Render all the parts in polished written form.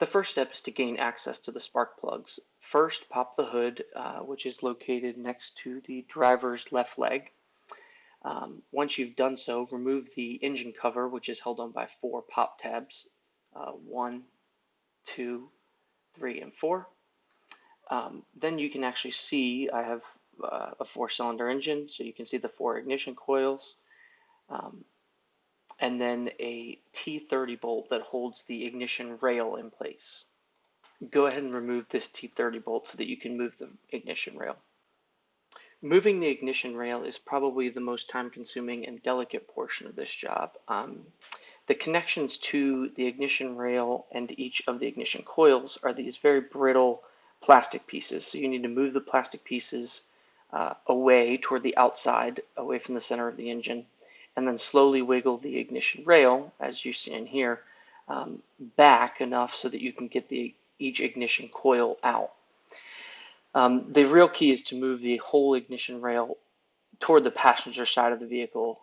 The first step is to gain access to the spark plugs. First, pop the hood, which is located next to the driver's left leg. Once you've done so, remove the engine cover, which is held on by 4 pop tabs, 1, 2, 3, and 4. Then you can actually see I have a 4-cylinder engine, so you can see the 4 ignition coils, and then a T30 bolt that holds the ignition rail in place. Go ahead and remove this T30 bolt so that you can move the ignition rail. Moving the ignition rail is probably the most time-consuming and delicate portion of this job. The connections to the ignition rail and each of the ignition coils are these very brittle plastic pieces. So you need to move the plastic pieces away toward the outside, away from the center of the engine, and then slowly wiggle the ignition rail, as you see in here, back enough so that you can get each ignition coil out. The real key is to move the whole ignition rail toward the passenger side of the vehicle,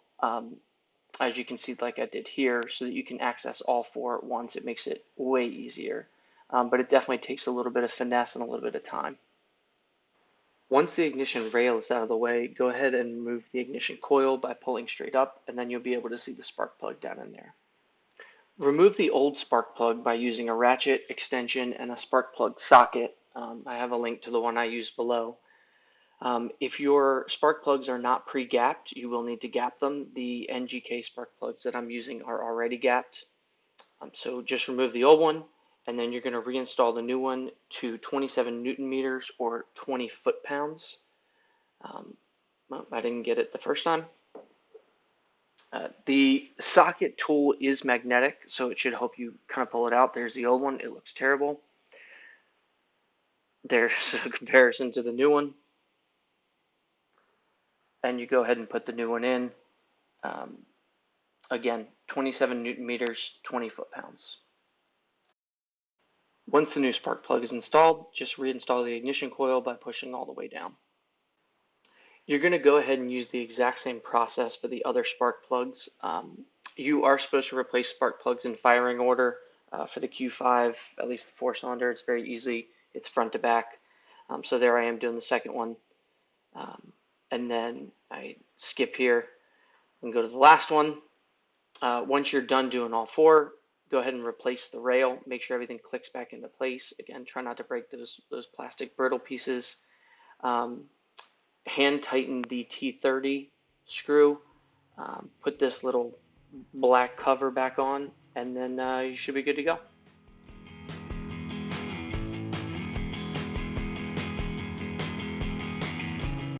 as you can see like I did here, so that you can access all 4 at once. It makes it way easier, but it definitely takes a little bit of finesse and a little bit of time. Once the ignition rail is out of the way, go ahead and remove the ignition coil by pulling straight up, and then you'll be able to see the spark plug down in there. Remove the old spark plug by using a ratchet, extension, and a spark plug socket. I have a link to the one I use below. If your spark plugs are not pre-gapped, you will need to gap them. The NGK spark plugs that I'm using are already gapped. So just remove the old one, and then you're going to reinstall the new one to 27 Newton meters or 20 foot-pounds. Well, I didn't get it the first time. The socket tool is magnetic, so it should help you kind of pull it out. There's the old one. It looks terrible. There's a comparison to the new one. And you go ahead and put the new one in. Again, 27 Newton meters, 20 foot-pounds. Once the new spark plug is installed, just reinstall the ignition coil by pushing all the way down. You're going to go ahead and use the exact same process for the other spark plugs. You are supposed to replace spark plugs in firing order. For the Q5, at least the 4-cylinder, it's very easy. It's front to back. So there I am doing the second one. And then I skip here and go to the last one. Once you're done doing all 4, go ahead and replace the rail. Make sure everything clicks back into place. Again, try not to break those plastic brittle pieces. Hand tighten the T30 screw. Put this little black cover back on, and then you should be good to go.